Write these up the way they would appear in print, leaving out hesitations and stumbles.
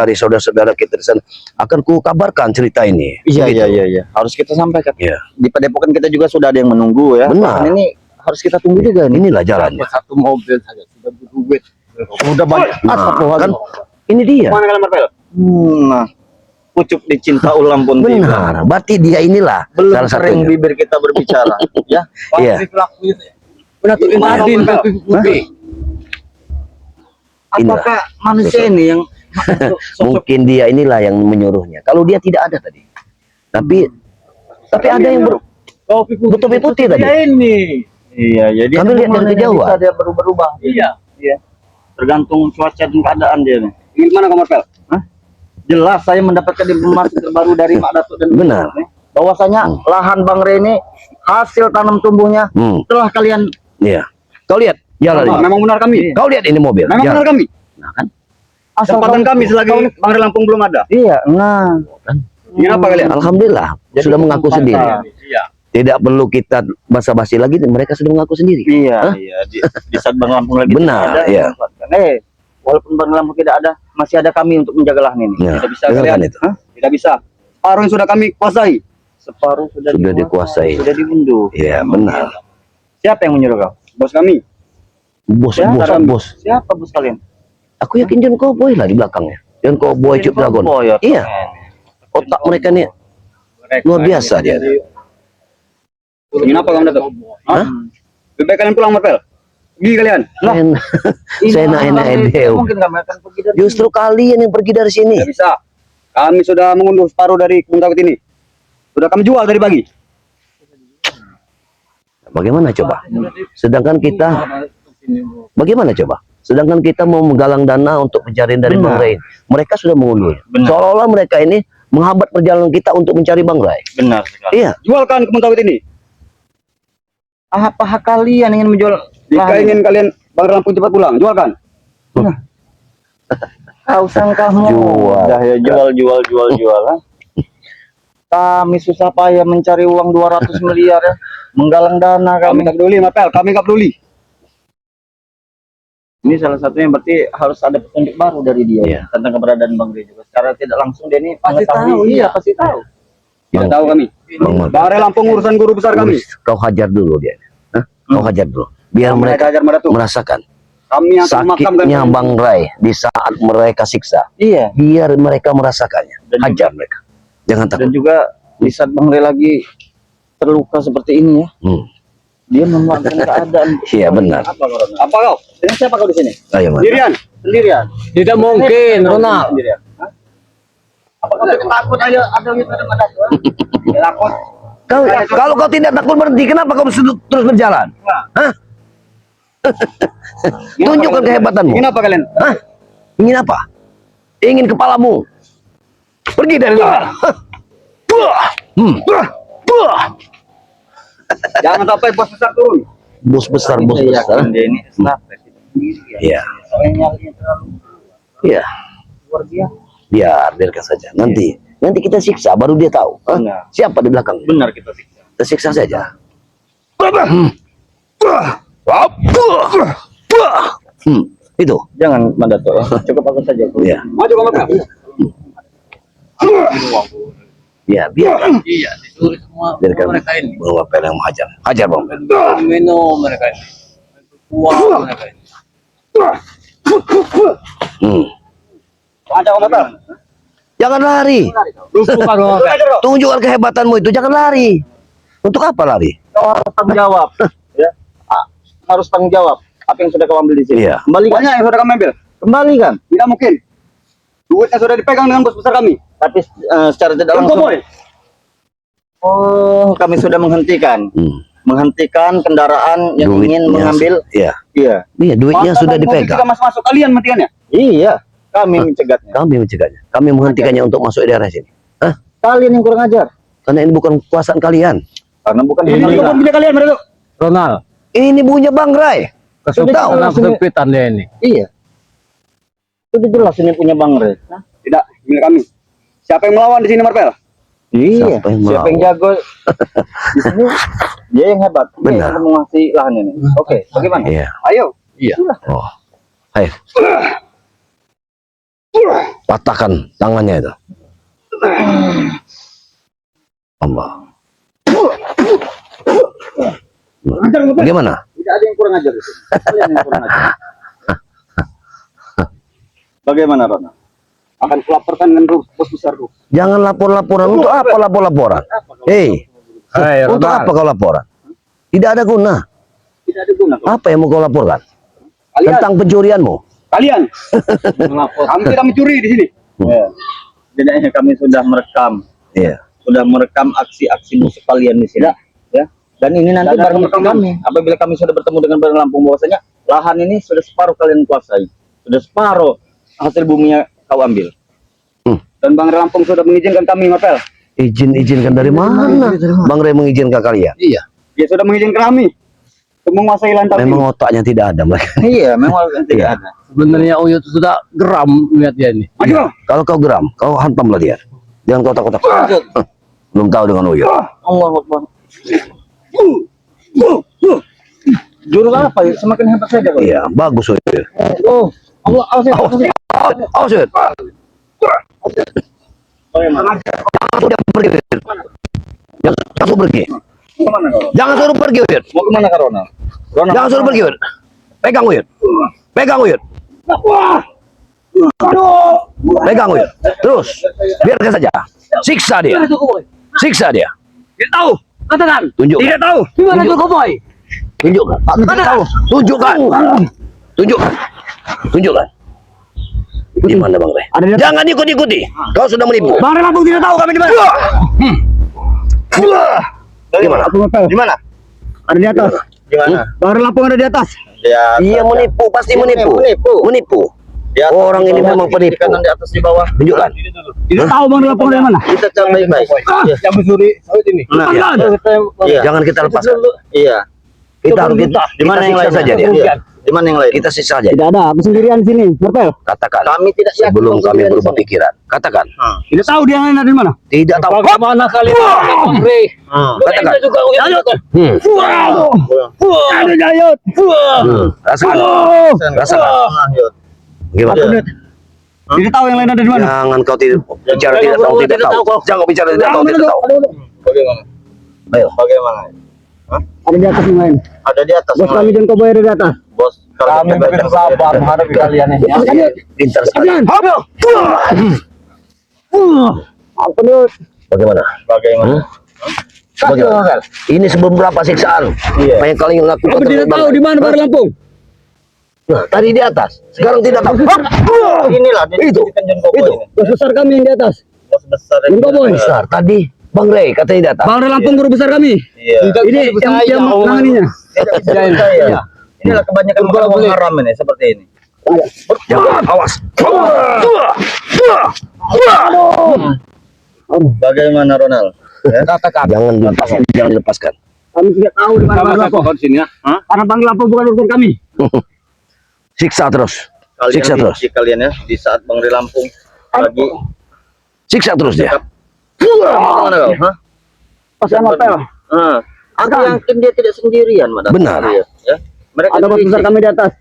dari saudara-saudara kita di sana, akan ku kabarkan cerita ini. Iya, Begitu. iya. Harus kita sampaikan. Iya. Di Padepokan kita juga sudah ada yang menunggu ya. Benar. Bahkan ini harus kita tunggu juga nih. Inilah jalannya. Satu mobil saja sudah berduit. Sudah banyak. Kan ini dia. Mana kalian Marvel? Nah, pucuk dicinta ulang pun tiba. Benar. Berarti dia inilah Belum salah sering satunya. bibir kita berbicara. Ya. Iya. Penatuin Adin putih. Apakah manusia ini yang Mungkin dia inilah yang menyuruhnya. Kalau dia tidak ada tadi. Tapi ada yang bertopi putih tadi. Ini. Iya, jadi Kami lihat dari kejauhan. bisa dia berubah-ubah. Iya. Iya. Tergantung cuaca dan keadaan dia nih. Gimana Kak Marvel? Hah? Jelas saya mendapatkan informasi terbaru dari Mak Datuk dan Benar. bahwasanya lahan Bang Re ini hasil tanam tumbuhnya setelah kalian. Iya. Kau lihat jalan ini. Memang benar kami. Kau lihat ini mobil. Memang Jalan. benar kami. Nah, kan? Kesempatan kami selagi Bang Re Lampung belum ada. Iya. Nah. Ingin apa kalian? Alhamdulillah sudah mengaku sendiri. Iya. Tidak perlu kita basa-basi lagi, mereka sudah mengaku sendiri. Iya, iya. Di saat Bang Lampung lagi Benar, tidak ada, iya. Walaupun Bang Lampung tidak ada, masih ada kami untuk menjaga lahan ini. Ya, Tidak bisa dengarkan kalian. itu. Hah? Tidak bisa. Separuh yang sudah kami kuasai. Separuh sudah dikuasai. Sudah diunduh. Iya, benar. Siapa yang menyuruh kau? Bos kami. Bos. Siapa bos kalian? Aku yakin John Cowboy lah di belakangnya. John Cowboy Cip Dragon. Ya, Iya. Otak mereka nih luar biasa dia. Ingin apa kamu Datuk? Hah? Lebih baik kalian pulang, Marvel. Pergi kalian. Saya enak edeo. Mungkin kami akan pergi dari Justru kalian yang pergi dari sini. Tidak bisa. Kami sudah mengunduh separuh dari kebun sawit ini. Sudah kami jual dari pagi. Bagaimana coba? Sedangkan kita bagaimana coba? Sedangkan kita mau menggalang dana untuk pencarian dari Bang Rai. Mereka sudah mengunduh. Seolah-olah mereka ini menghambat perjalanan kita untuk mencari Bang Rai. Benar sekali. Iya. Jualkan kebun sawit ini. Apakah kalian ingin menjual? Jika ingin kalian Bang Rai Lampung cepat pulang, jualkan. Kau sangkamu jual. Ha? Kami susah payah mencari uang 200 miliar ya. Menggalang dana kami nggak peduli, Mapel. Kami nggak peduli. Ini salah satunya berarti harus ada petunjuk baru dari dia tentang keberadaan Bang Rai juga. Secara tidak langsung dia ini pasti tahu. Iya, pasti tahu. Tidak tahu kami. Bang Rai Lampung urusan guru besar kami. Kau hajar dulu dia. Hah? Kau hajar dulu. Biar mereka merasakan kami yang sakitnya Bang Rai di saat mereka siksa. Iya. Biar mereka merasakannya. Hajar mereka. Jangan takut. Dan juga di saat Bang Rai lagi terluka seperti ini ya. Dia memanfaatkan keadaan. Iya benar. Apa kau? Dengan siapa kau di sini? Ayo, Mas. Sendirian. Tidak mungkin, Ronald. Sendirian. Hah? Apa kau takut aja ada gitu ada pada tuh? Takut. Kalau kau tidak takut berhenti, kenapa kau terus berjalan? Hah? Tunjukkan kehebatanmu. Ingin apa kalian? Hah? Ingin apa? Ingin kepalamu. Pergi dari luar. Jangan sampai bos besar turun. Bos besar. Dia ini staff presiden. Iya. Iya. Luar biasa. Biarkan saja. Nanti kita siksa, baru dia tahu. Siapa di belakang? Benar kita siksa. Kita siksa saja. Itu. Jangan Mandato ya. Cukup aku saja. Iya. Maju kamu Kak. Ya, biarkan. Iya, disuruh semua Biarkan mereka ini. Bang Wapel yang menghajar. Hajar Bang Wapel. Minum mereka ini. Uang mereka ini. Maju kamu Kak. Jangan lari. Tunjukkan kehebatanmu itu. Jangan lari. Untuk apa lari? Kau harus tanggung jawab. Ya. Harus tanggung jawab. Apa yang sudah kau ambil di sini? Iya. Kembalikan. Banyak yang sudah kami ambil. Kembalikan. Tidak mungkin. Duitnya sudah dipegang dengan bos besar kami. Tapi secara tidak langsung. Oh, kami sudah menghentikan. Menghentikan kendaraan yang ingin mengambil. Iya. Iya. Iya, duitnya sudah dipegang. Jika masuk kalian mentikannya. Iya. Kami mencegahnya. Kami menghentikannya untuk masuk daerah sini. Hah? Kalian yang kurang ajar. Karena ini bukan kekuasaan kalian. Karena bukan punya kalian, Bro. Ronald. Ini punya Bang Rai. Kesempitan dia ini. Iya. Sudah jelas ini punya Bang Rai. Nah, tidak, ini kami. Siapa yang melawan di sini, Marvel? Iya. Siapa yang jago di sini? Dia yang hebat. Benar. Dia yang menguasai lahan ini. Oke, bagaimana? Iya. Ayo. Iya. Oh. Ayo. Patahkan tangannya itu. Allah. Bagaimana? Tidak ada yang kurang ajar di sini. Kalian yang kurang ajar. Bagaimana, Rona? Akan kulaporkan dengan bos besarku. Jangan lapor-laporan. Untuk apa lapor-laporan? Hei, untuk apa kau laporan? Tidak ada guna. Tidak ada guna. Apa yang mau kau laporkan? Kalian, Tentang pencurianmu? kalian, kami tidak mencuri di sini. Ya. Setidaknya kami sudah merekam, Iya. sudah merekam aksi-aksi musuh kalian di sini. Ya. Dan ini nanti barang bukti kami. Apabila kami sudah bertemu dengan Barang Lampung, bahwasanya lahan ini sudah separuh kalian kuasai, sudah separuh hasil buminya kau ambil. Dan Bang Lampung sudah mengizinkan kami, Marvel. Izinkan dari mana? Bang Rey mengizinkan kalian? Iya. Dia sudah mengizinkan kami untuk menguasai lahan kami. Memang otaknya tidak ada mereka. Iya, memang tidak ada. Sebenarnya Uyut sudah geram melihat dia ini. Maju. Iya. Kalau kau geram, kau hantamlah dia. Jangan kau takut-takut. Belum tahu dengan Uyut. Allah Akbar. Jurus apa ya? Semakin hebat saja kok. Iya, bagus Uyut. Oh, Allah, Awas Uyut. Bagaimana? Sudah pergi Uyut. Jangan suruh pergi. Kemana kau? Jangan suruh pergi Uyut. Mau kemana kak Ronald? Ronald. Jangan suruh pergi Uyut. Pegang Uyut. Pegang Uyut. Pegang Uyut. Terus biarkan saja. Siksa dia. Siksa dia. Tidak tahu. Katakan. Tunjukkan. Tidak tahu. Gimana tuh Cowboy? Tunjukkan. Tidak tahu. Tunjukkan. Tunjukkan. Tunjukkan. Di mana Bang Rey? Jangan ikut-ikuti. Kau sudah menipu. Bang Lampung tidak tahu kami di mana. Gimana? Di mana? Ada di atas. Di mana? Bang Lampung ada di atas. Iya menipu, pasti menipu. Menipu. Orang ini memang penipu. Kanan, di atas, di bawah. Tunjukkan. Tidak tahu Bang Lampung dari mana. Kita cari baik-baik. Yang mencuri sawit ini. Nah, Iya. Iya. Jangan kita lepaskan. Iya. Kita harus Di mana yang lain saja dia. Iya. Di mana yang lain? Kita siksa saja. Tidak ada, aku sendirian di sini. Marvel. Katakan. Kami tidak yakin Sebelum kau kami sendirian di berubah sana. pikiran. Katakan. Tidak tahu dia ada di mana. Tidak tahu. Bagaimana kalian Bang Rey? Katakan. juga Uyut. Aduh Jayut. Rasakan. Rasakan. Gimana? Tidak tahu yang lain ada di mana. Jangan kau tidak bicara tidak tahu tidak tahu. Jangan bicara tidak tahu tidak tahu. Bagaimana? Ayo. Bagaimana? Ada di atas yang lain. Ada di atas. Bos kami dan Cowboy ada di atas. Bos, kami begitu sabar menghadapi kalian ini. Pintar sekali. Apa nih? Bagaimana? Bagaimana? Bagaimana? Ini sebelum berapa siksaan? Iya. Apa yang kalian lakukan? Aku tidak tahu di mana Bang Lampung. Nah, tadi di atas. Sekarang tidak tahu. Inilah Itu. Itu. Bos besar kami yang di atas. Bos besar. Yang Cowboy. Besar. Tadi Bang Rey katanya di atas. Bang Lampung guru besar kami. Iya. Ini yang menanganinya. Tidak bisa saya. Inilah kebanyakan uang haram ini seperti ini. Jangan awas. Bagaimana Ronald? Katakan. Jangan dilepaskan. Jangan dilepaskan. Kami tidak tahu di mana Bang Lampung. di sini ya. Karena Bang Lampung bukan urusan kami. Siksa terus. Kalian Siksa terus. diuji kalian ya di saat Bang Lampung lagi. Siksa terus dia. Gimana kau? Hah? Pas yang Marvel. Aku yakin dia tidak sendirian, Madam. Benar. Ya. Mereka Ada bos licik. besar kami di atas.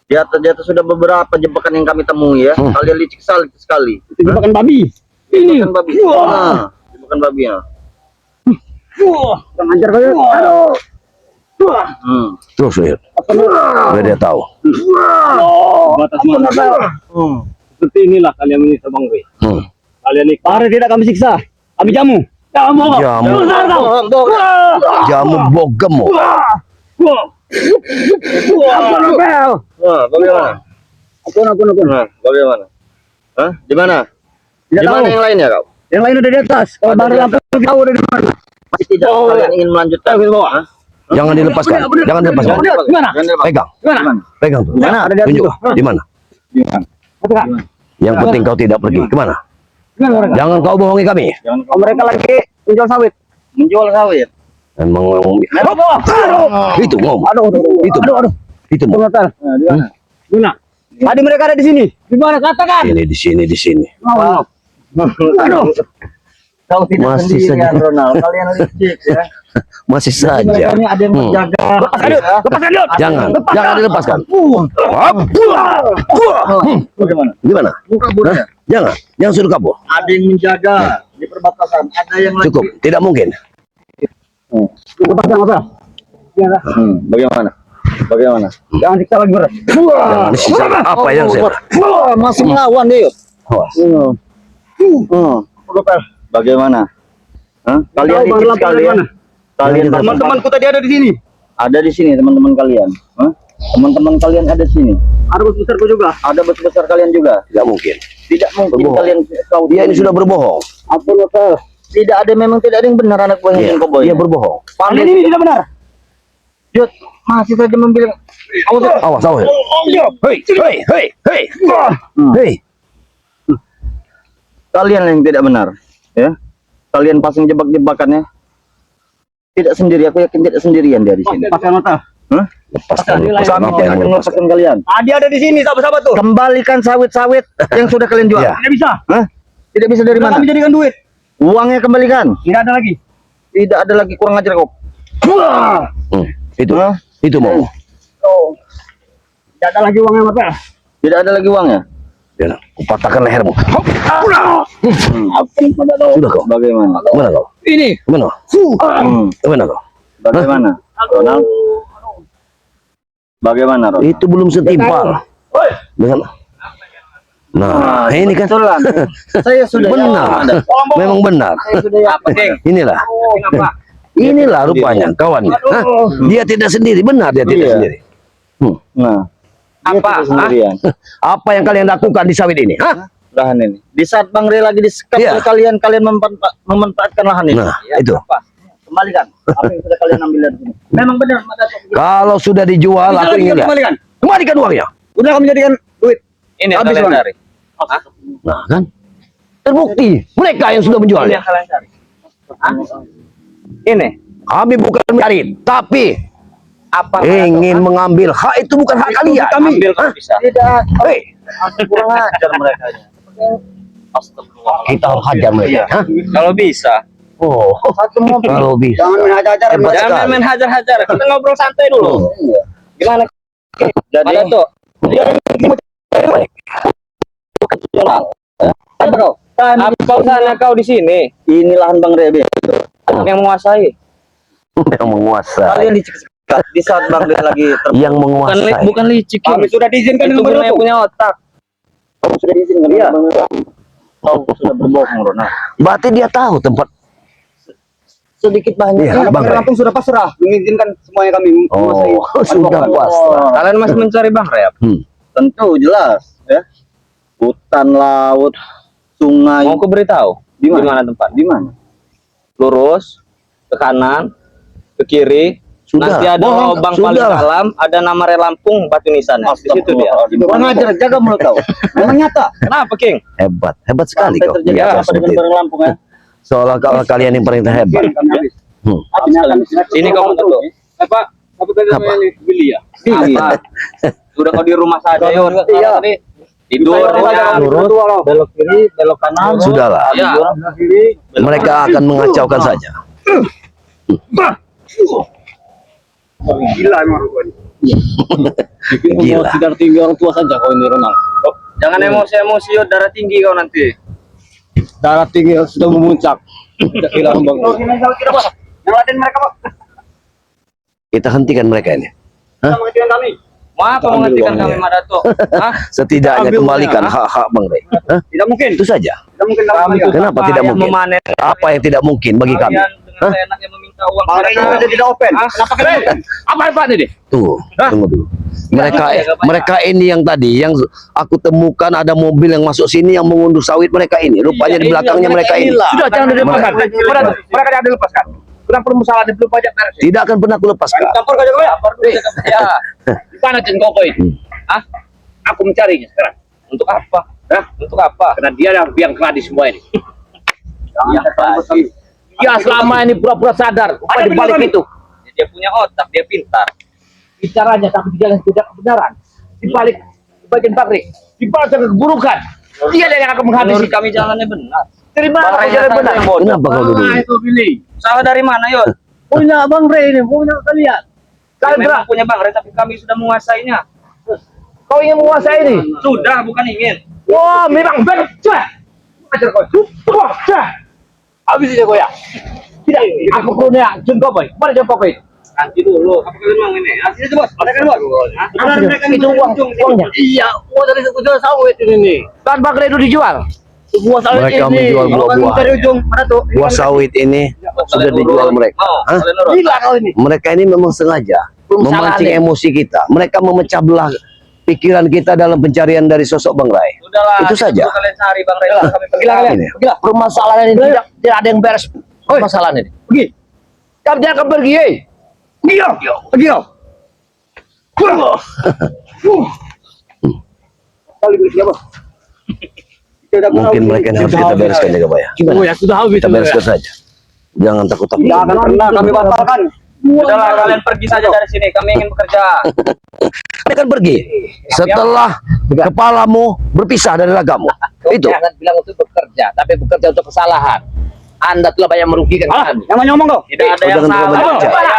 Di atas sudah beberapa jebakan yang kami temui ya. Kalian licik sekali. Itu jebakan babi. Ini. Jebakan babi. Jebakan babi ya. Kurang ajar kalian. Aduh. Terus Uyut. Biar dia tahu. Batas mana? Seperti inilah kalian menyiksa Bang Rey. Kalian ini parah tidak kami siksa. Kami jamu. Jamu. Jamu. Besar kau. Jamu bogemmu. Wah, bagaimana? Ampun. Bagaimana? Hah? Di mana? Tidak Di mana tahu. yang lainnya kau? Yang lain ada di atas. Kalau Bang Lampung tahu ada di mana. Masih tidak kalian ingin melanjutkan? Hah? Jangan dilepaskan. Jangan dilepaskan. Gimana? Jangan dilepas. Pegang. Gimana? Pegang tuh. Mana? Ada di atas. Tunjuk. Di mana? Katakan. Yang penting kau tidak pergi. Kemana? Gimana mereka? Jangan kau bohongi kami. Jangan Oh, mereka lagi menjual sawit. menjual sawit. Emang itu ngomong. Aduh. Itu. Aduh. Itu mau. Benar. Di mana? Gimana? Tadi mereka ada di sini. Di mana? Katakan. Ini di sini di sini. Aduh. Kau tidak Masih sendirian, saja. Ronald. Kalian licik ya. Masih Mereka saja. ini ada yang menjaga. Lepaskan Yud. Jangan dilepaskan. Hop. Bagaimana? Gimana? Buka burnya. Jangan suruh kabur. Ada yang menjaga di perbatasan. Ada yang lagi. Cukup, tidak mungkin. Lepaskan apa? Bagaimana? Bagaimana? Jangan siksa lagi berat. Jangan disisa apa yang saya. Masih melawan dia. Awas. Bagaimana? Hah? Kalian Tahu, Bang, licik laporan sekali dari ya. mana? Kalian Teman-temanku tadi ada di sini. ada di sini teman-teman kalian. Hah? Teman-teman kalian ada di sini. Ada bos besarku juga. Ada bos besar kalian juga. Tidak mungkin. Tidak mungkin Berbohong. kalian kau Dia ini sudah berbohong. Apa lokal? tidak ada memang tidak ada yang benar anak buah Iya, yang koboi. dia berbohong. Pandai ini tidak benar. Jod, masih saja membilang Awas. Hei. Hei. kalian yang tidak benar, ya. Kalian pasang jebak-jebakannya. Tidak sendiri, aku yakin tidak sendirian dia di sini. Lepaskan mata. Hah? Lepaskan. Kami Lepaskan. tidak akan melepaskan kalian. Adi ada di sini, sahabat-sahabat tuh. Kembalikan sawit-sawit yang sudah kalian jual. Iya. Tidak bisa. Hah? Tidak bisa dari Sudah mana? kami jadikan duit. Uangnya kembalikan. Tidak ada lagi. Tidak ada lagi kurang ajar kau. Itu. Hah? Itu mau. Oh. Tidak ada lagi uangnya mata. Tidak ada lagi uangnya. Ya, kupatahkan lehermu. Sudah Sudah kau. Bagaimana? Mana kau? Ini. Mana? Mana kau? Bagaimana? Ronald? Bagaimana, Ronald? Itu belum setimpal. Dengan. Nah, ini kan Betulan. Saya sudah benar. yakin. Memang benar. Saya sudah yakin. Inilah. Kenapa? Inilah rupanya kawannya. Hah? Dia tidak sendiri, benar dia tidak Iya. sendiri. Nah, dia Apa? tidak sendirian. Apa yang kalian lakukan di sawit ini? Hah? Lahan ini. Di saat Bang Rey lagi disekap Iya. oleh kalian memanfaatkan lahan ini. Nah, Ya, itu. Apa? Kembalikan. Apa yang sudah kalian ambil dari sini? Memang benar, Mas Dato. Kalau sudah dijual, Bisa aku lagi ingin lihat. kembalikan. Kembalikan uangnya. Udah kami jadikan duit. Ini Habis, kalian Bang. cari. Nah, kan? Terbukti mereka yang sudah Ini menjualnya. yang kalian cari. Hah? Ini Kami bukan mencari, tapi apa? ingin mengambil hak itu bukan hak kalian. Kami ambil kalau bisa. Tidak. Hei, Kurang ajar mereka. Astagfirullah. kita harus hajar mereka. Hah? Kalau bisa. Oh, Satu mobil. kalau bisa. Jangan main hajar-hajar. Hebat Jangan sekali. main hajar-hajar. Kita ngobrol santai dulu. Gimana? Jadi Pak Dato. Apa sana kau di sini? Ini lahan Bang Rebe yang menguasai. Yang menguasai. Kalian di saat Bang Rebe lagi Yang menguasai. bukan licik. Kami sudah diizinkan Itu dengan yang punya otak. Kamu sudah diizinkan ya? Kau sudah berbohong, Ronald. Berarti dia tahu tempat. Sedikit banyak. Iya, Bang Rey. Lampung sudah pasrah, mengizinkan semuanya kami menguasai. Oh, sudah pasrah. Kalian masih mencari Bang Reb? Tentu jelas, ya. Hutan, laut, sungai. Mau aku beritahu? Di mana tempat? Di mana? Lurus ke kanan, ke kiri. Sudah. Nanti ada Bohong, lubang sudah. paling dalam, ada nama Rey Lampung, batu nisannya. Di situ dia. Kurang ajar, jaga mulut kau. Memang nyata. Kenapa, King? Hebat, hebat sekali Sampai kau. terjadi Iya, apa seperti dengan itu. barang Lampung ya? Seolah kalian yang paling hebat. Kami habis. Sini kamu dulu. Apa? Apa tadi namanya? Billy ya? Apa? Sudah kau di rumah saja, Yon. Iya. Tidur, ya. Lurus, Belok kiri, belok kanan. Sudahlah. Ya. kiri. Mereka akan mengacaukan saja. Gila emang rupanya. Gila. Darah tinggi orang tua saja kau ini, Ronald. Jangan emosi-emosi, Yon. Darah tinggi kau nanti. Darah tinggi sudah memuncak. Tidak hilang bang. Yang laden mereka pak. Kita hentikan mereka ini. Kita menghentikan kami. Mau apa menghentikan kami, Mas Dato? Hah? Setidaknya Ambil kembalikan uangnya, hak-hak Bang Rey. Hah? Tidak mungkin. Itu saja. Tidak mungkin Kami kami. Kenapa tidak yang mungkin? memanen Apa yang tidak mungkin bagi kami? kalian dengan seenaknya meminta uang Bang Rey mereka. sudah tidak open. Hah? Kenapa kalian? Apa ini? Tuh, tunggu dulu. Mereka ini yang tadi yang aku temukan ada mobil yang masuk sini yang mengunduh sawit mereka ini. Rupanya di belakangnya mereka ini. Sudah jangan dilepaskan. Mereka jangan dilepaskan. Kurang perlu masalah di belum pajak beres. Tidak akan pernah aku lepaskan. Campur kau jaga Lapor dulu, jaga ya. Di mana Cen Koko itu? Hah? Aku mencarinya sekarang. Untuk apa? Hah? Untuk apa? Karena dia yang kena di semua ini. Ya, Dia selama ini pura-pura sadar. Apa di balik itu? dia punya otak, dia pintar. Bicaranya tapi di jalan tidak kebenaran. Di bagian pabrik, di balik keburukan. Dia yang akan menghabisi Menurut kami jalannya benar. Dari mana kau jalan benar? Kenapa kau dulu? Itu Billy. Salah dari mana, Yon? Punya Bang Ray ini, punya kalian. Kalian memang punya Bang Ray, tapi kami sudah menguasainya. Kau ingin menguasai ini? Sudah, bukan ingin. Wah, memang benar. Ajar kau. Wah, habis aja kau ya. Tidak, aku punya jengkau boy. Mana jengkau boy? Nanti dulu. Apa kalian mau ini? Hasilnya aja, Bos. Ada kan, Bos? Ada mereka Itu uangnya. Iya, uang dari jual sawit ini nih. Kan Bang Ray itu dijual. Buah sawit Mereka ini. menjual buah-buah. Dari ujung mana tuh? Buah sawit ini sudah dijual mereka. Hah? Kalian nurut. Gila kau ini. Mereka ini memang sengaja memancing salah nih. emosi kita. Mereka memecah belah pikiran kita dalam pencarian dari sosok Bang Ray. Sudahlah. Itu saja. Kalian cari Bang Ray. Kami pergi Gila lagi. kalian. Gila. Permasalahan ini tidak ada yang beres. Permasalahan ini. Pergi. Kamu jangan pergi, Pergi kau. Pergi kau. Kali berarti apa? Mungkin mereka yang harus kita bereskan juga, Pak ya. Oh ya, sudah habis. Kita bereskan saja. Jangan takut-takut. Tidak akan pernah kami batalkan. Sudahlah, kalian pergi saja dari sini. Kami ingin bekerja. Mereka akan pergi setelah kepalamu berpisah dari ragamu. Itu. Jangan bilang itu bekerja, tapi bekerja untuk kesalahan. Anda telah banyak merugikan kami. Yang ngomong kau. Tidak ada yang Jangan terlalu salah. banyak.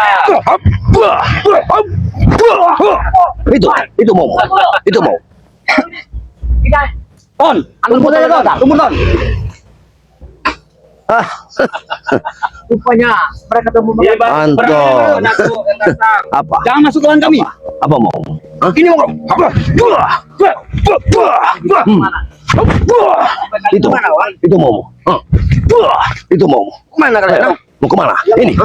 Itu mau. Itu mau. On. Tunggu saja kau. Tunggu on. Ah, Rupanya mereka telah Iya, Bang. Anton. Berani, aku yang datang. apa? Jangan masuk ke kami. Apa mau? Hah? Ini mau. Itu. Itu mau. Hah? Itu mau. Mana kalian? Mau kemana? Ini.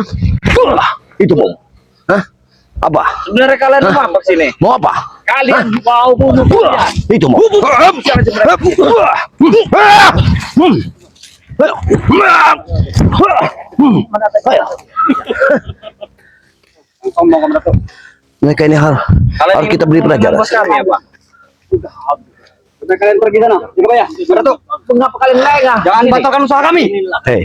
Itu mau. Hah? Apa? Sebenarnya kalian mau apa sini? Mau apa? Kalian mau bunuh kalian. Itu mau. Ayo. Kau mau kemana tuh? Mereka ini harus Kalian kita beri pelajaran. bos kami, ya, Pak? Sudah kalian pergi sana. Coba ya. Mana tuh? Mengapa kalian lengah? Jangan batalkan usaha kami. Hei,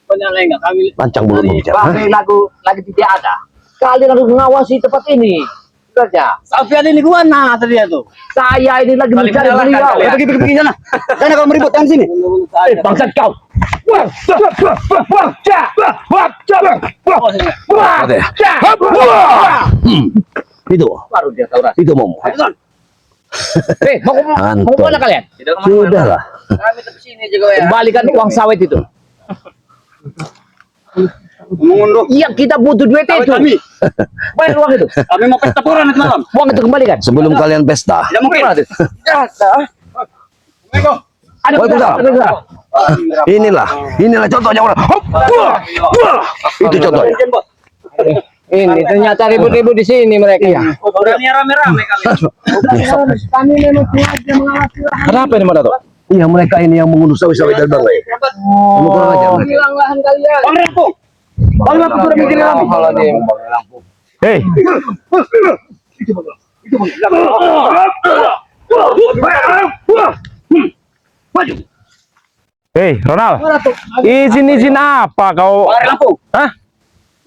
Banyak lengah kami. lancang belum bicara. Hah? Bang lagu lagi tidak ada. Kalian harus mengawasi tempat ini. Kerja. Alfian ini gua nah tadi tuh. Saya ini lagi Saling mencari menyalahkan beliau. kalian. Pergi sana. Sana kau meribut yang sini. Bangsat kau. Oke. Itu. Baru dia tahu rasa. Itu mau. Mau Anton. mana kalian? Tidak kemana-mana. Sudahlah. Kami tetap sini juga ya. Kembalikan uang sawit itu. Mengunduh. Iya, kita butuh duit itu. Kami. Bayar uang itu. Kami mau pesta pura nanti malam. Uang itu kembalikan. Sebelum kalian pesta. Tidak mungkin. Ada Waalaikumsalam. ada. Inilah contohnya orang. Itu contohnya. Ini ternyata ribut-ribut di sini mereka. Iya. Berani rame-rame kalian. Kami memang sengaja mengawasi. Kenapa ini mana tuh? Iya, mereka ini yang mengunduh sawit-sawit dan Bang Ray. Kamu kurang ajar mereka. Hilang lahan kalian. Bang Rampung. Bang Rampung sudah bikin kami. Hei, Hei, Ronald. Izin apa kau? Bang Rampung. Hah?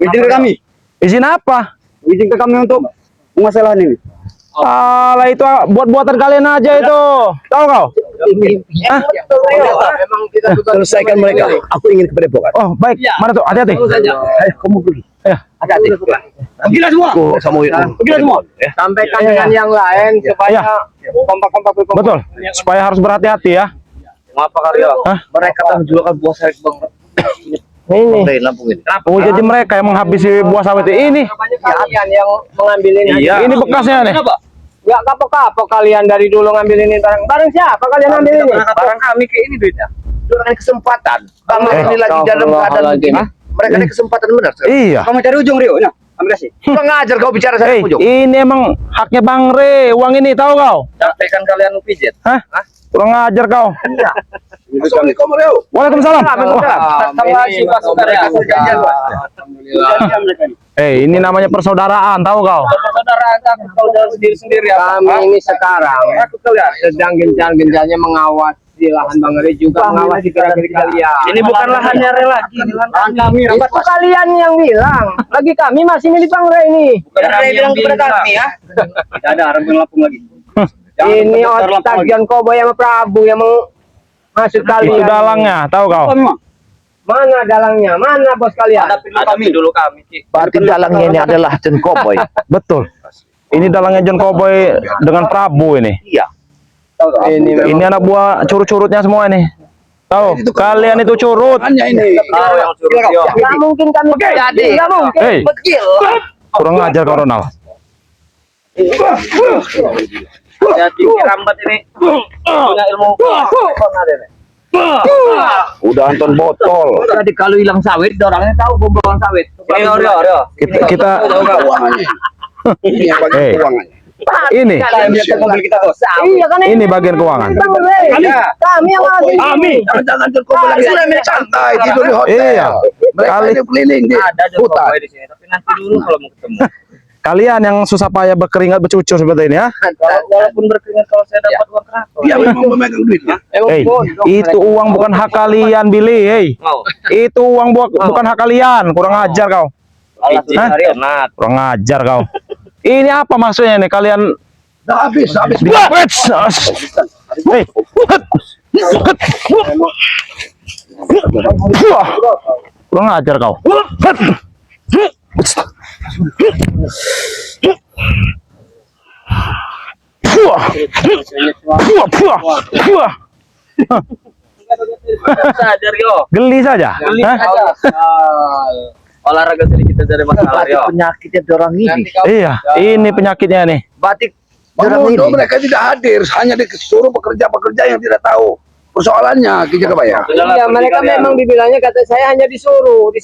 Izin ke kami. Izin apa? Izin ke kami untuk menguasai lahan ini. Alah, itu buat-buatan kalian aja itu. Tahu kau? Hah? Memang kita juga selesaikan mereka. Aku ingin ke Padepokan. Oh, baik. Mana tuh? Hati-hati. Ayo, kamu pergi. Ya. Hati-hati. Pergilah semua. Aku sama Pergilah semua. sampaikan dengan yang lain supaya kompak-kompak. Betul. Supaya harus berhati-hati ya. Ngapa kalian? Hah? Mereka telah menjualkan buah sawit Bang. Ini. Lampung ini. Oh, jadi mereka yang menghabisi buah sawit ini. Kalian yang mengambil ini. Iya. Ini bekasnya nih. Nggak kapok-kapok kalian dari dulu ngambil ini barang siapa kalian ambil ini? Barang kami kayak ini duitnya. Dengan kesempatan. Bang ini lagi dalam keadaan begini. Mereka ada kesempatan benar. Iya. Kamu cari ujung Rio. Nah, kami kasih. Kurang ajar kau bicara saya Hei, ujung. ini emang haknya Bang Re. Uang ini tahu kau? Capek kan kalian pijet. Hah? Kurang ajar kau. Assalamualaikum Rio. Waalaikumsalam. Ini saudara kasih janjian, Pak. Ini namanya persaudaraan, tahu kau? Saudara kau jalan sendiri-sendiri ya. Kami ini sekarang sedang gencar-gencarnya mengawasi lahan Bang Ri juga mengawasi gerak-gerik kalian. Ini bukan lahannya Re lagi, ini lahan kami. Itu kalian yang bilang. Lagi kami masih milik Bang Ri ini. Bukan Re bilang kepada kami ya. Tidak ada Rampung Lampung lagi. Ini otak John Koboy sama Prabu yang Maksud Itu kalian. dalangnya, tahu kau? Mana dalangnya? Mana bos kalian? Kami dulu kami. Berarti dalangnya ini adalah John Cowboy. Betul. Ini dalangnya John Cowboy dengan Prabu ini. Iya. Ini anak buah curut-curutnya semua ini. Tahu? Kalian itu curut. Hanya ini. Yang suruh dia. Nggak mungkin kami jadi. Nggak mungkin. Hei, kurang ajar kau Ronald. Jadi Rambat ini punya ilmu. Udah Anton botol. Tadi kalau hilang sawit, orangnya tahu pembawa sawit. Ini Rio. Kita Hei, ini Mobil kita bos. Iya kan ini bagian keuangan. Kami yang ngasih. Kami. Jangan John lagi. Sudah milik santai tidur di hotel. Iya. Kali Keliling di hutan. Di sini, tapi nanti dulu kalau mau ketemu. kalian yang susah payah berkeringat bercucur seperti ini ya. Walaupun berkeringat kalau saya dapat uang keraton. Dia memang memegang duitnya. Hei, itu uang bukan hak kalian, Billy. Hei, Mau. itu uang bukan hak kalian. Kurang ajar kau. Hah? Kurang ajar kau. Ini apa maksudnya nih kalian? Dah habis. Hei. Kurang ajar kau. Sadar yo. Geli saja. Hah? Olahraga sedikit dari masalah yo. Penyakitnya orang ini. Iya, ini penyakitnya nih. Batik orang ini. Mereka tidak hadir, hanya disuruh pekerja-pekerja yang tidak tahu persoalannya, Ki Jakabaya. Iya, mereka memang dibilangnya kata saya hanya disuruh.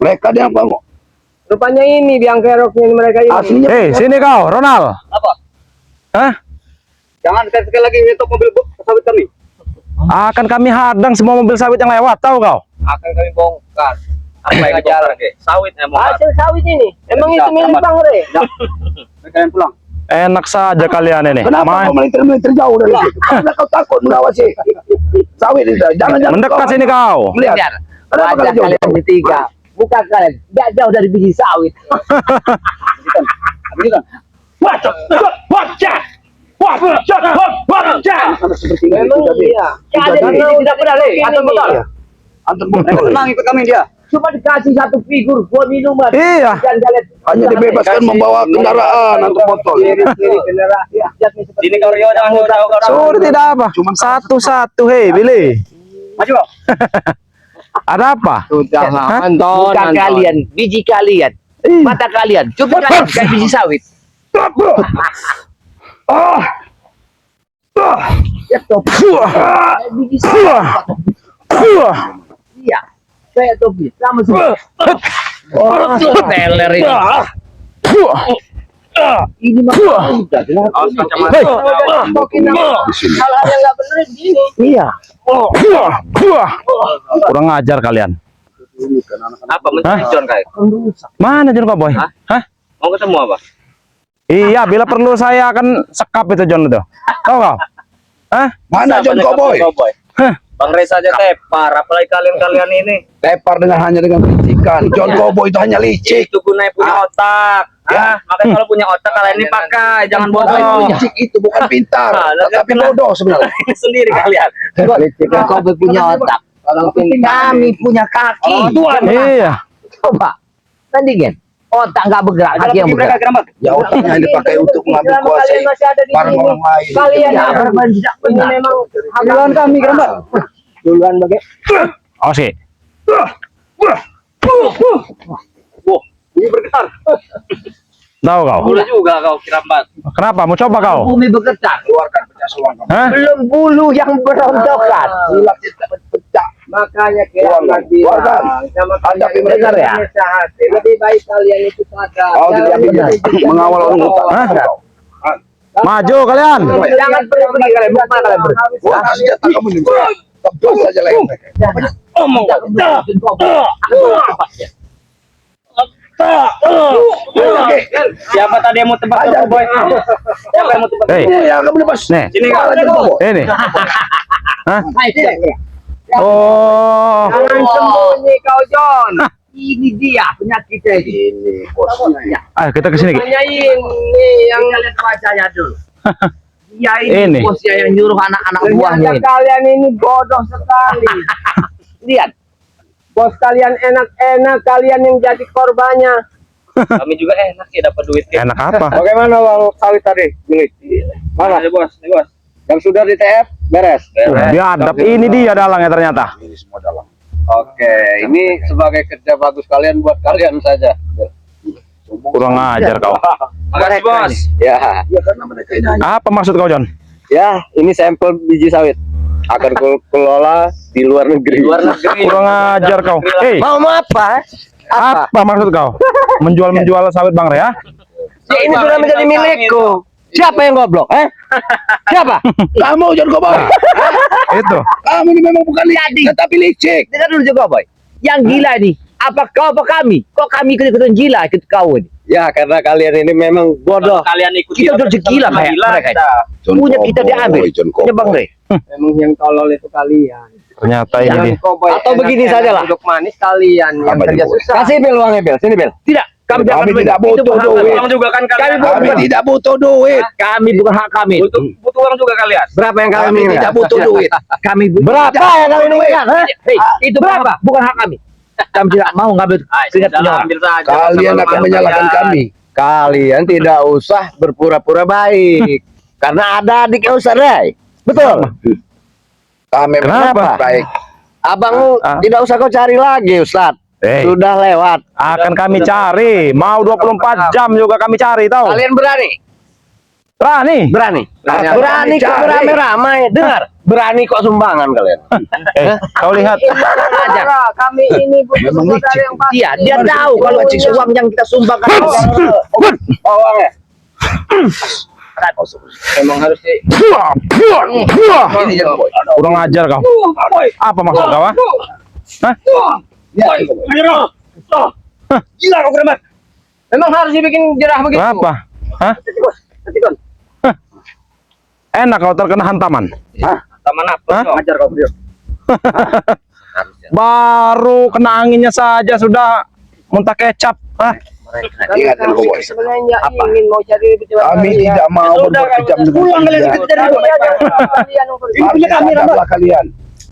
Mereka dia bangun. Rupanya ini biang keroknya ini mereka ini. Aslinya Sini kau, Ronald. Apa? Hah? Jangan sekali lagi nyetok mobil sawit kami. Akan kami hadang semua mobil sawit yang lewat, tahu kau? Akan kami bongkar. Apa yang jalan ke? Sawit yang bongkar. Hasil sawit ini. Emang itu milik Bang Re. Kalian pulang. Enak saja kalian ini. kenapa kau melintir jauh dari situ? Karena kau takut mengawasi sawit itu. Jangan Mendekat sini kau. Melihat. Kenapa Wajah kalian kalian bertiga. Bukan kalian. Gak jauh dari biji sawit. Memang iya. Ada di sini tidak pernah Le. Atau betul. Antum betul. Tenang ikut kami dia. Cuma dikasih satu figur buat minuman. Iya. Dan kalian Hanya dibebaskan membawa kendaraan atau motor. Sini kau Rio jangan jauh kau. Sudah tidak apa. Cuma satu-satu, hei Billy. Maju kau. Ada apa? Sudah Anton. Bukan kalian, biji kalian. Mata kalian, coba kalian kayak biji sawit. Ya topi. Biji sawit. Iya. Saya topi. Sama semua. Oh, teler ini. Ini mah udah jelas. Hal-hal yang nggak benar begini. Iya. Kurang ajar kalian. Apa mencari John kayak? Mana John Cowboy? Hah? Hah? Mau ketemu apa? Iya, bila perlu saya akan sekap itu John itu. Tahu kau? Hah? Mana John Cowboy? Hah? Bang Reza aja tepar, apalagi kalian ini. Tepar hanya dengan licikan. John Cowboy itu hanya licik. Itu gunanya punya otak. Ya. Makanya kalau punya otak kalian ini pakai, jangan bodoh. Licik itu bukan pintar, Nah, tapi bodoh sebenarnya. Sendiri kalian. Kau punya otak. Kami punya kaki. Iya. Coba bandingin. Otak nggak bergerak, kaki yang bergerak. Ya otaknya dipakai untuk mengambil Selama kuasa kalian masih ada di barang sini, orang lain. kalian Ya, yang tidak ini benar. memang Duluan kami, Gerambat. duluan bagai. Oke. Ini bergetar. Tahu kau? Boleh juga kau Gerambat. Kenapa? Mau coba kau? Bumi bergetar. Keluarkan pecah selang kamu. Hah? Belum bulu yang berontokan. Ulat tidak pecah. Makanya Keluarkan. Keluarkan. sama Anda kalian benar ya? lebih baik kalian itu sadar. Oh, tidak Jangan- bisa mengawal orang hutan. Hah? Maju kalian. Jangan pergi kalian. Bukan kalian berharus. Wah, senjata kamu ini. Tebas saja leher mereka. Siapa tadi yang mau tebak John Boy? Siapa yang mau tebak? Hei, Ya, kamu lepas. nih. Sini kau. Ini. Hah? Oh. Jangan sembunyi kau John. Ini dia penyakitnya ini. Ini bosnya. Ayo kita ke sini. Ki. Tanyain nih yang Lihat wajahnya dulu. Ya Ini. bos ya yang nyuruh anak-anak buahnya. Ternyata kalian ini bodoh sekali. Lihat, Bos kalian enak-enak, kalian yang jadi korbannya. Kami juga enak ya dapat duit. Enak apa? Bagaimana bang sawit tadi? Milik. Mana? Nih bos, nih bos. Yang sudah di TF beres. Biadab, ini dia dalangnya ternyata. Oke, ini sebagai kerja bagus kalian buat kalian saja. Kurang ajar kau. Makasih bos. Ya, Apa maksud kau, John? ya, ini sampel biji sawit akan kelola di luar negeri. Kurang ajar kau. Hei, mau apa? apa maksud kau? Menjual sawit Bang Re, ya? Ya, ini sudah menjadi milikku. Siapa yang goblok? Siapa? Kamu John Cowboy. Itu. Kamu ini memang bukan licik, tetapi licik. Dengar dulu juga, boy. Yang gila ini, apa kau apa kami? Kok kami ikut-ikutan gila ikut kau ini? Ya, karena kalian ini memang bodoh. Kalian ikut Kita udah gila kayak mereka ini. Punya kita diambil. Punya Bang Re. Memang yang tolol itu kalian. Ternyata ini dia. Yang cowboy Atau begini enak-enak saja lah. duduk manis kalian yang Apa kerja ini, Boy? susah. Kasih Bel uangnya Bel, sini Bel. Tidak, kami tidak butuh duit. Uang juga kan kalian. Kami tidak butuh duit. Kami bukan hak kami. Butuh uang juga kalian. Berapa yang kalian Kami inginkan? tidak butuh duit. Kami Berapa yang kalian inginkan? Hei, itu berapa? Bukan hak kami. Kami tidak mau ngambil keringat punya orang. Ambil saja. Kalian akan menyalahkan kami. Kalian tidak usah berpura-pura baik. Karena ada adik yang usah Ray. Betul. Kami Kenapa? baik. Abang tidak usah kau cari lagi Ustaz. Hei, Sudah lewat. akan kami cari. Mau 24 jam juga kami cari, tahu? Kalian berani? Berani. Berani. Berani kok cari. beramai-ramai. Dengar. Berani kok sumbangan kalian. Kau lihat. Saudara, kami ini butuh Memang saudara licik. yang pasti. Iya, dia tahu kalau uang yang kita sumbangkan. Oh, uangnya. Emang harus di Ini John Cowboy. Kurang ajar kau. Apa maksud kau, ah? Hah? gila kau kerabat. Memang harus dibikin jerah begitu. Kenapa? Hah? Enak kau terkena hantaman. Taman apa? Hah? Ajar kau beliau. Baru kena anginnya saja sudah muntah kecap. Hah? Ingat John Cowboy. Sebenarnya ingin mau cari lebih cepat. Kami tidak mau berbuat kejam dengan Pulang kalian kalian. ikut dari Kalian yang Ini punya kami, Sadarlah kalian.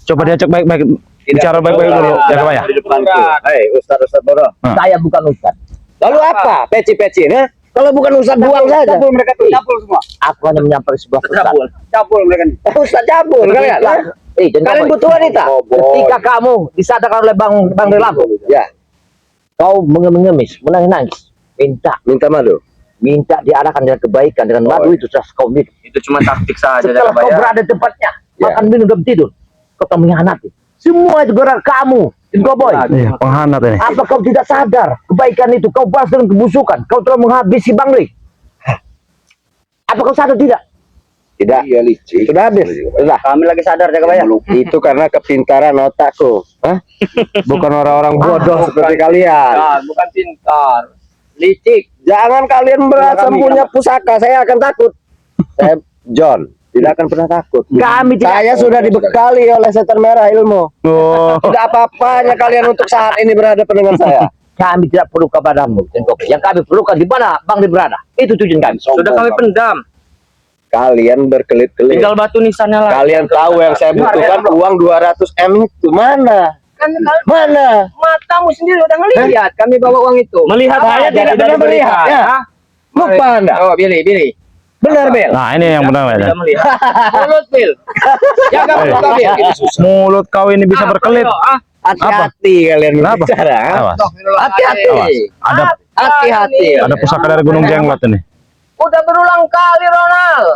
Coba diajak baik-baik. Bicara baik-baik dulu. Jaga ya. Di depanku. Hei, Ustaz bodoh. Saya bukan ustaz. Lalu apa? Peci-peci ya? Kalau bukan Ustaz buang saja. Cabul mereka tuh, cabul semua. Aku hanya menyampaikan sebuah pesan. Cabul mereka nih. Ustaz cabul kalian. Jangan Kalian boy. butuh wanita. Ketika kamu disadarkan oleh Bang Relampung, Ya, kau mengemis, menangis, minta madu. minta diarahkan dengan kebaikan, dengan madu itu sudah kau minum. Itu cuma taktik saja. Setelah kau berada di tempatnya, makan minum dan tidur, kau akan mengkhianati. Semua itu gara kamu, John Boy. Iya, pengkhianat ini. Apa kau tidak sadar kebaikan itu kau balas dengan kebusukan? Kau telah menghabisi Bang Ri. Apa kau sadar tidak? Tidak. Iya licik. Sudah habis. Sudah. Kami lagi sadar jaga bayar. Itu karena kepintaran otakku. Hah? Bukan orang-orang bodoh seperti kalian. Bukan pintar. Licik. Jangan kalian merasa punya pusaka. Saya akan takut. Saya John tidak akan pernah takut. Kami tidak. Saya sudah dibekali oleh setan merah ilmu. Oh, Tidak apa-apanya kalian untuk saat ini berhadapan dengan saya. Kami tidak perlu kepadamu, John Boy. Yang kami perlukan di mana Bang Ri berada. Itu tujuan kami. Sudah kami pendam. Kalian berkelit-kelit. Tinggal batu nisannya lah. Kalian tahu yang saya butuhkan uang 200 M itu mana? Kan kalian Mana? matamu sendiri udah ngelihat kami bawa uang itu. Melihat Saya aja, tidak pernah melihat. Ya. Lupa Anda. Oh, Billy. Benar, Bel. nah ini yang benar ya. Tidak melihat. Mulut, Bil. Jaga mulut kau, Bil. Mulut kau ini bisa berkelit. Hati-hati kalian Kenapa? bicara. Awas. Hati-hati. Ada Hati-hati. ada pusaka dari Gunung Jenglot ini. Udah berulang kali, Ronald.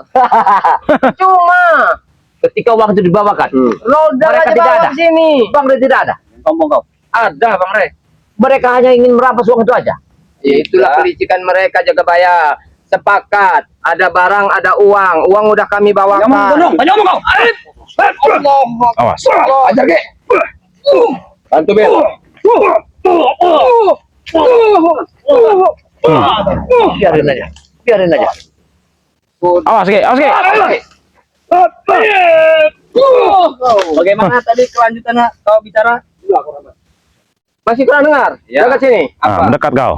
Cuma Ketika uang itu dibawakan, roda Mereka aja tidak bawa ada. ke sini. Bang Ri tidak ada. Ngomong kau. Ada Bang Re. Mereka hanya ingin merampas uang itu aja. Ya, itulah kelicikan mereka jaga bayar. Sepakat, ada barang, ada uang. Uang udah kami bawakan. Ngomong kau. Awas. Ajar ke? Bantu Bel. Biarin aja. Awas, Ki. Awas, Ki. Bagaimana tadi kelanjutannya kau bicara? Masih kurang dengar? Ya. Dekat sini. Nah, mendekat kau.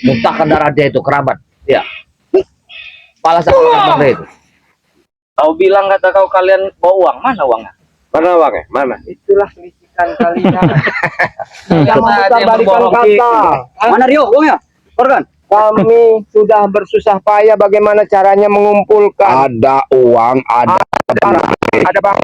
muntahkan darah dia itu kerabat. Ya. Balas apa Bang Rey itu? Kau bilang kata kau kalian bawa uang, mana uangnya? Mana uangnya? Mana? Itulah kelicikan kalian. Yang Kita balikan kata. Mana Rio uangnya? Organ. Kami sudah bersusah payah bagaimana caranya mengumpulkan. Ada uang, ada Ada bang.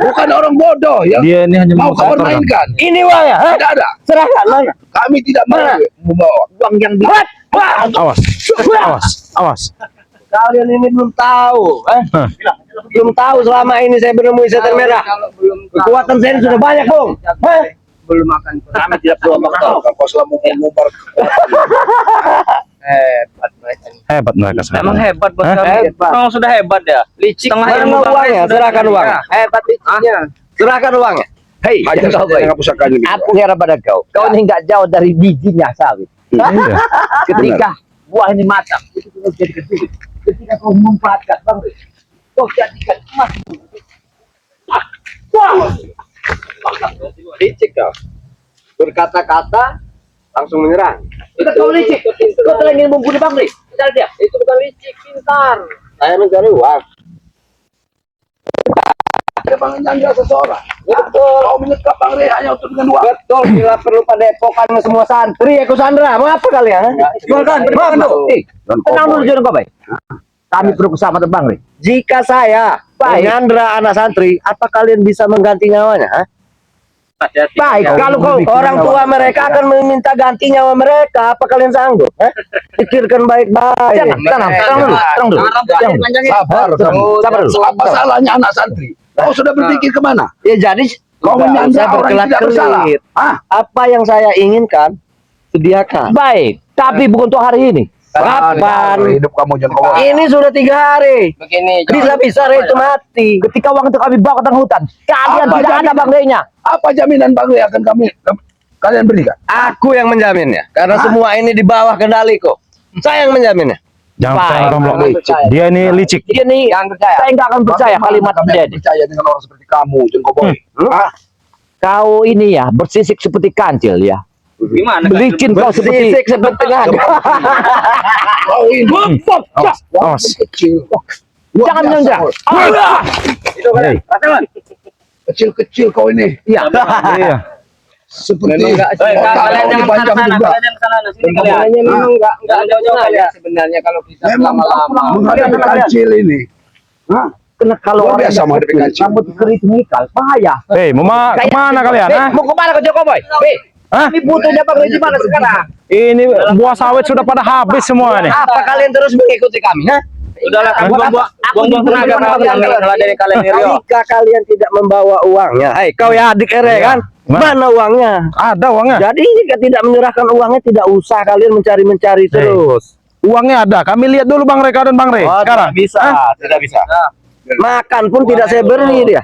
bukan orang bodoh yang Dia ini hanya mau kau mengotorkan. mainkan. Ini uangnya. Hah? Tidak ada. Serahkan mana? Kami tidak mau membawa. Uang yang berat. Awas, awas, awas. Kalian ini belum tahu, Hah. belum tahu selama ini saya menemui setan merah. Kalau belum Kekuatan saya ini sudah banyak, Bung. Hah? belum akan Kami tidak perlu apa-apa. Kau selalu mengumbar. hebat mereka. Hebat mereka sekarang. Emang hebat bos Hah? kami. Hebat. Memang sudah hebat ya. Licik. Setengah Mana ilmu Bang Rey uangnya? sudah Serahkan dimiliki. uangnya. Hebat liciknya. Serahkan uangnya. Hei, Aja kau saja boy. dengan pusaka ini. Aku heran pada kau. Kau ini nggak jauh dari bijinya sawit. Iya. Ketika buah ini matang, itu sudah jadi gede. Ketika kau memanfaatkan, Bang Rey, kau jadikan emas. Wah, Licik kau. Berkata-kata langsung menyerang. itu kau licik. Kau telah ingin membunuh Bang Rey. Tidak dia. Itu bukan licik, pintar. Saya mencari uang. Ada penganjanda seseorang. Betul. Kau menyekap Bang Rey hanya untuk dengan uang. Betul, bila perlu padepokan semua santri, Eko Sandra. Mau apa kalian? Silakan, tenang dulu jangan kau baik. Kami perlu keselamatan Bang Rey. Jika saya menyandra anak santri, apa kalian bisa mengganti nyawanya? Ha? Baik, kalau kau orang tua mereka akan meminta ganti nyawa mereka, apa kalian sanggup? Ha? Pikirkan baik-baik. Tenang dulu. Sabar, Sabar dulu. Apa salahnya anak santri? Kau sudah berpikir kemana? Ya jadi Kau menyandra orang yang tidak bersalah. Hah? apa yang saya inginkan sediakan. Baik, tapi bukan untuk hari ini. Kapan? Hidup kamu jangan kau. Ini sudah 3 hari. Begini. Bisa-bisa Rey itu mati. Ketika uang itu kami bawa ke tengah hutan, kalian Apa tidak ada jaminan? Bang Rey-nya. Apa jaminan Bang Rey akan kalian berikan? Aku yang menjaminnya, karena semua ini di bawah kendaliku. Saya yang menjaminnya. Jangan Baik. percaya Romblok. Dia ini licik. Dia nih, Jangan percaya. saya nggak akan percaya kalimat Kami dia. akan percaya dengan orang seperti kamu, jangan kau boy. Hah? Kau ini ya bersisik seperti kancil ya. Gimana? Belicin kau seperti naga. Kau ini Awas, awas. kecil. Jangan menyandra. Itu kalian. Rasakan. Kecil-kecil kau ini. Iya. Iya. Seperti Kalian kau jangan dipanjang sana, juga. kalian jangan sana. Sini kalian. Sebenarnya memang nggak jauh-jauh kenal ya kalian. sebenarnya kalau kita Memang lama-lama. menghadapi kancil ini. Hah? Kena kalau Luar orang biasa yang menghadapi kancil. rambut keritmikal bahaya. Hei, kemana kalian? Hei, Ha? mau kemana kau Joko Boy? Hei, Hah? kami butuhnya Bang Rey di mana sekarang? Ini buah sawit sudah pada habis semua nih. Apa kalian terus mengikuti kami? Ha? Udahlah, kami buang-buang tenaga kalian kalau dari kalian ini Rio. Jika kalian tidak membawa uangnya, hai kau ya adik ere kan? Mana uangnya? Ada uangnya. Jadi jika tidak menyerahkan uangnya, tidak usah kalian mencari-mencari terus. Uangnya ada. Kami lihat dulu Bang Rey dan Bang Rey. Oh, Sekarang. tidak bisa, Hah? tidak bisa. Makan pun tidak saya beri dia.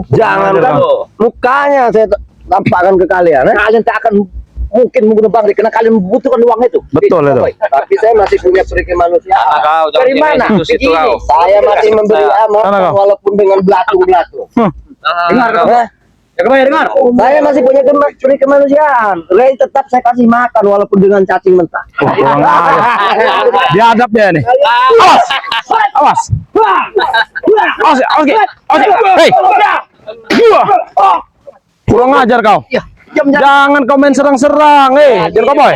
Jangankan mukanya saya tampakkan ke kalian. Kalian tak akan mungkin membunuh Bang Rey karena kalian membutuhkan uang itu. Betul itu. Tapi saya masih punya perikir manusia. Kau jangan Dari mana? situ Begini, kau. saya masih memberi amal Sana kau. walaupun dengan belatung-belatung. Dengar kau. Ya kau dengar. Saya masih punya perikir kemanusiaan. Rey tetap saya kasih makan walaupun dengan cacing mentah. Kurang ajar. Diadap dia nih. Awas. Awas. Awas. Oke. Oke. Hei. Wah. Kurang ajar kau. Jangan kau main serang-serang, jangan kau boy.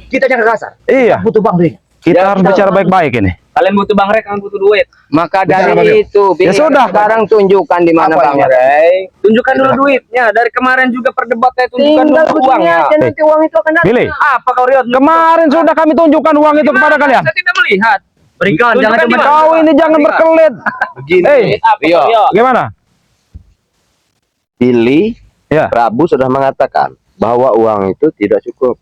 Kita jangan kasar. Iya. Butuh Bang Rey. Kita harus bicara baik-baik ini. Kalian butuh Bang Rey, kalian butuh duit. Maka Bicara dari itu, Ya sudah. sekarang tunjukkan di mana Apa Bang ini? Rey. Tunjukkan dulu duitnya. Dari kemarin juga perdebatannya tunjukkan Tinggal dulu begini uangnya. aja nanti uang itu akan datang. Billy, Apa kau Rio? kemarin sudah kami tunjukkan uang itu kepada kalian. Saya tidak melihat. Berikan, jangan cuma Kau ini jangan berkelit. Hei, Rio. gimana? Billy, Ya. Prabu sudah mengatakan bahwa uang itu tidak cukup.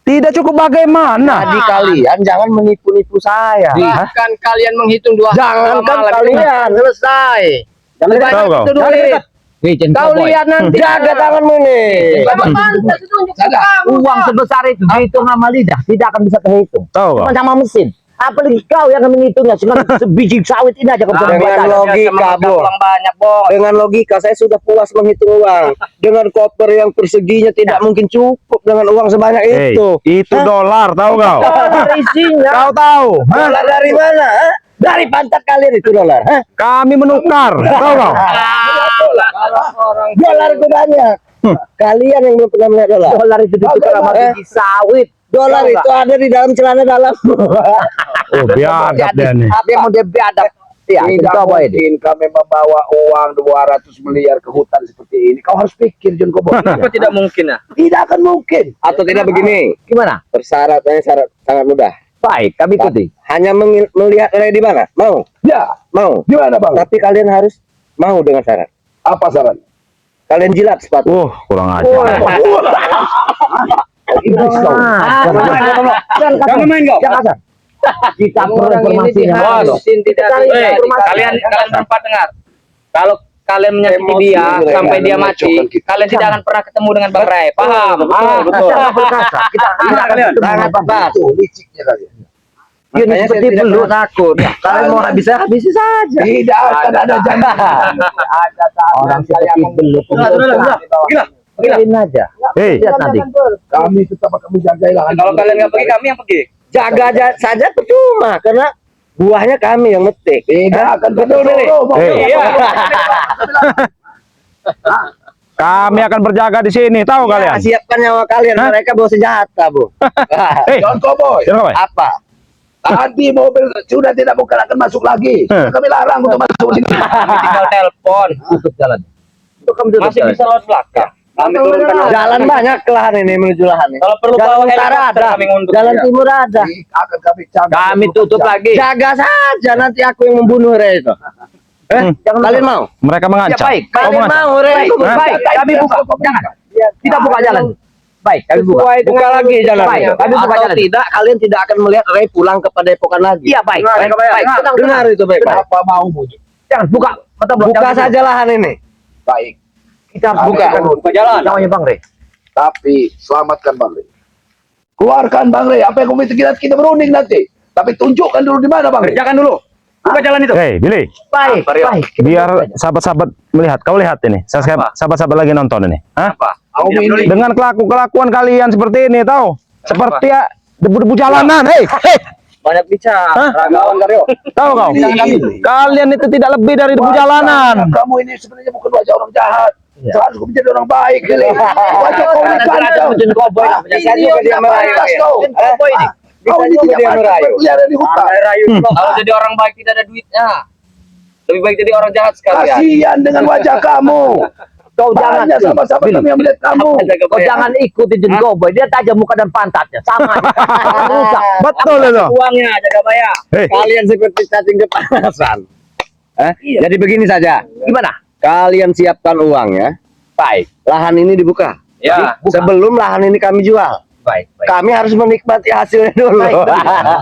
Tidak cukup bagaimana? Jadi kalian jangan menipu-nipu saya. Bahkan kalian menghitung dua Jangankan malam itu. kalian selesai. Tahu kau. Itu duit. Kau lihat nanti jaga tanganmu nih. Uang sebesar itu dihitung sama lidah tidak akan bisa terhitung. Tahu kau. Cuma sama mesin. Apalagi kau yang menghitungnya dengan sebiji sawit ini aja kau bisa Dengan membaca. logika, Bro. banyak, Bos. Dengan logika saya sudah puas menghitung uang. Dengan koper yang perseginya tidak mungkin cukup dengan uang sebanyak Hei, itu dolar, tahu kau? Dolar isinya. Kau tahu? Hah? Dolar dari mana? Hah? Dari pantat kalian itu dolar. Hah? Kami menukar, tahu kau? Dolar itu banyak. Kalian yang belum pernah melihat dolar. Dolar itu ditukar sama biji sawit. Dolar itu ada di dalam celana dalam. Oh, biadab dia nih. Dia mau dia biadab. Ya, itu Tidak kau ini. mungkin kami membawa uang 200 miliar ke hutan seperti ini. Kau harus pikir, John Kobo. Apa tidak mungkin ya? Tidak akan mungkin. Atau tidak begini? Gimana? Persyaratnya syarat sangat mudah. Baik, kami ikuti. Hanya melihat Ray di mana? Mau? Ya, Mau. gimana bang? Tapi kalian harus mau dengan syarat. Apa saran? Kalian jilat sepatu. Kurang ajar. Iblis kau. Jangan main kau. Jangan kasar. Kita perlu informasinya. Kalian berempat dengar. Kalau kalian menyakiti dia sampai dia mati, kalian tidak akan pernah ketemu dengan Bang Ray. Paham? Betul. Kita Sangat tepat. Itu liciknya kalian. ini Makanya seperti saya tidak belum pernah takut. Kalian mau habisi saja. Tidak akan ada jaminan. Orang seperti belum. Gila. Biarin aja. Hei, Lihat nanti. Kami tetap akan menjaga lahan. Kalau kalian nggak pergi, kami yang pergi. Jaga saja percuma karena buahnya kami yang metik. Tidak akan betul Hei. Kami akan berjaga di sini, tahu kalian? Siapkan nyawa kalian. Mereka bawa senjata, Bu. Hei, John Koboy. jangan kau. Apa? Tadi mobil sudah tidak akan masuk lagi. Kami larang untuk masuk sini. Tinggal telepon. Tutup jalan. Itu kamu tutup Masih jalan. bisa lewat belakang. Kami turunkan Jalan banyak ke lahan ini menuju lahan ini. Kalau perlu Jalan bawa utara helikopter, ada, kami ngunduh. jalan Iya. timur ada. Akan kami jaga. Kami tutup lagi. Jaga saja nanti aku yang membunuh Ray itu. Jangan Kalian mau? Mereka mengancam. Ya, baik. Kau Kalian mengancam. mau Ray? Hah? Baik, kami buka. Jangan. Kita buka jalan. Baik, kami buka. Buka lagi jalan. Baik, kami buka Atau jalan. tidak, kalian tidak akan melihat Ray pulang ke Padepokan lagi. Iya, baik. Baik, baik. Tenang, Dengar itu baik-baik. Apa mau muji? Jangan buka. Mata belum. Buka saja lahan ini. Baik. Kita Buka. buka jalan. Namanya Bang Rey. Tapi selamatkan Bang Rey. Keluarkan Bang Rey. Apa yang kita berunding nanti. Tapi tunjukkan dulu di mana Bang Rey. Kerjakan dulu. Buka jalan itu. Hei, Billy. Baik, baik. Biar sahabat-sahabat melihat. Kau lihat ini. Sahabat-sahabat lagi nonton ini. Hah? Apa? Kau ini. Dengan kelakuan kalian seperti ini, tahu? Seperti ya debu-debu jalanan. Hei, hei. Banyak bicara. Hah? Ragawan Karyo. Tahu kau? Kalian itu tidak lebih dari debu jalanan. Kamu ini sebenarnya bukan wajah orang jahat. Harus menjadi orang baik. Wajah kau ini kacau. Bisa juga dia merayu. Kau ini juga tidak dia pantas merayu. berkeliaran di hutan. Kalau jadi orang baik tidak ada duitnya. Lebih baik jadi orang jahat sekalian. Kasihan dengan wajah kamu. Kau jangan Banyak sahabat-sahabat kami yang melihat kamu. Kau jangan ikuti Jun Cowboy. Dia tajam muka dan pantatnya. Sama. Rusak. Betul itu. Uangnya jaga bayar. Hei, Kalian seperti cacing kepanasan. Jadi begini saja. Gimana? Kalian siapkan uangnya. Baik. Lahan ini dibuka. Ya. Sebelum lahan ini kami jual. Baik, baik. Kami harus menikmati hasilnya dulu.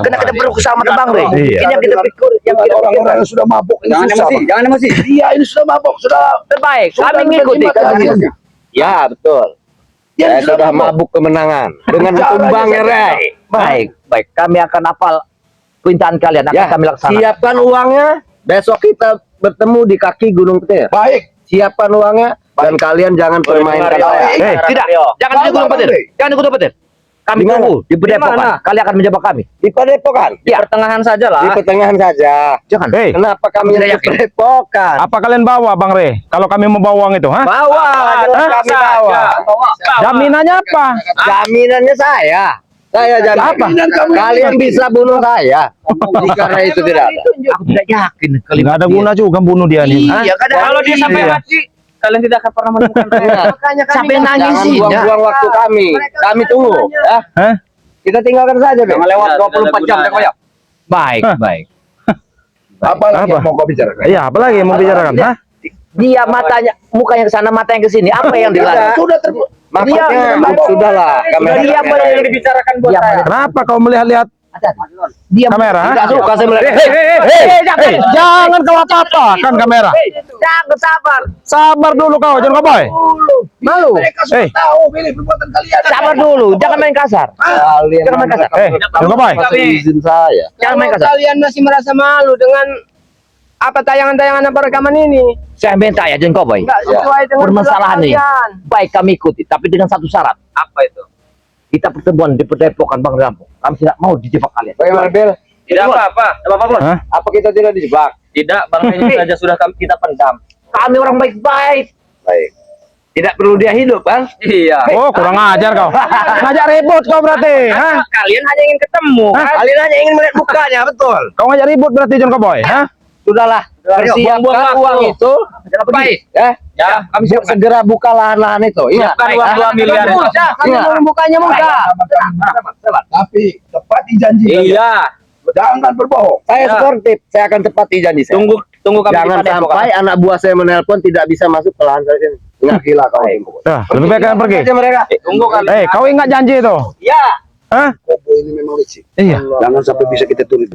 Kena kita berusaha sama Bang Rey. Iya. Ini yang kita pikir, yang Dengan kita orang-orang yang sudah mabuk ini Jangan susah. emosi, Bang. jangan emosi. Iya ini sudah mabuk, sudah terbaik. sudah Kami ngikuti. menerima hasilnya. Ya betul. Dia Saya sudah mabuk kemenangan dengan Caranya tumbangnya saja. Ray. Baik, baik. Kami akan hafal perintah kalian. Akan Ya, kami laksanakan. siapkan uangnya. Besok kita bertemu di kaki Gunung Petir. Baik. Siapkan uangnya dan kalian jangan permainkan saya. hei. Tidak. Jangan Bang, ikut Bang petir. Rey. Jangan ikut petir. Kami Di mana? tunggu di Padepokan. mana? Kalian akan menjebak kami. Di Padepokan. Di pertengahan saja lah. Di pertengahan saja. Jangan. Hei, Kenapa kami Tidak yang di yakin. Padepokan? apa kalian bawa, Bang Rey? Kalau kami mau bawa uang itu, hah? Bawa, jelas Hah? kami bawa. Jaminannya apa? Jaminannya saya. Saya jamin. Apa? Jaminan kamu Kalian bisa bunuh saya. Jika itu tidak ada. Aku tidak yakin. Nggak ada guna juga bunuh dia nih. Iya, Kalau dia sampai Iya. mati, kalian tidak akan pernah menemukan Iya. sampai nangis Jangan sih. buang-buang waktu kami. Kami tunggu. Ya. Hah? Kita tinggalkan saja, Bang. Jangan lewat Tidak, 24 jam, tidak tengok ya. Baik, Hah? baik. apa lagi Apa? yang mau kau bicarakan? Iya, apa lagi yang mau bicarakan? Hah? Dia matanya, mukanya ke sana, matanya ke sini. Apa yang dilarang? Sudah Makanya Dia- sudahlah. Kami Dia Dia boleh yang dibicarakan buat Dia saya. boleh- Kenapa kau melihat-lihat Dia Kamera, tidak ha? suka saya melihat. Jangan kau apa-apakan kamera. Jangan sabar. Sabar dulu kau, jangan kau boy. Malu. Mereka sudah tahu pilih perbuatan kalian. Sabar dulu, jangan main kasar. Jangan main kasar. Jangan kau boy. izin saya. Jangan main Kalau kasar. kalian masih merasa malu dengan apa tayangan-tayangan apa rekaman ini, Saya minta ya, jangan kau boy. nggak sesuai dengan Permasalahan tulang nih. kalian. Baik kami ikuti, tapi dengan satu syarat. Apa itu? Kita pertemuan di Padepokan Bang Lampung. Kami tidak mau dijebak kalian. Bagaimana Bel? Tidak apa-apa. Tidak apa-apa, Bos. Hah? Apa kita tidak dijebak? Tidak, bangkainya saja sudah kita pendam. Kami orang baik-baik. Baik. Tidak perlu dia hidup, Bang. Iya. Oh, kurang ajar kau. Ngajak ribut kau berarti, ha? Kalian hanya ingin ketemu. Kalian hanya ingin melihat mukanya, betul. Kau ngajak ribut berarti jangan kau boy, ha? Sudahlah, buang-buang persiapkan waktu. uang itu. Baik, ya. Ya, Kami segera buka lahan-lahan itu. Ingat, siapkan uang 2 miliar itu. Kalian mau bukanya mudah. Tapi tepati janji kalian. Iya. Jangan berbohong. Saya Ya. sportif. Saya akan tepati janji saya. Tunggu kami Jangan di Padepokan. sampai anak buah saya menelpon tidak bisa masuk ke lahan saya ini. Ingat gila kau. Dah, lebih baik kalian pergi. Aja mereka. Tunggu kami. Kau ingat janji itu? Ya. Hah? Kobo ini memang licik. Iya. Jangan sampai bisa kita tulis.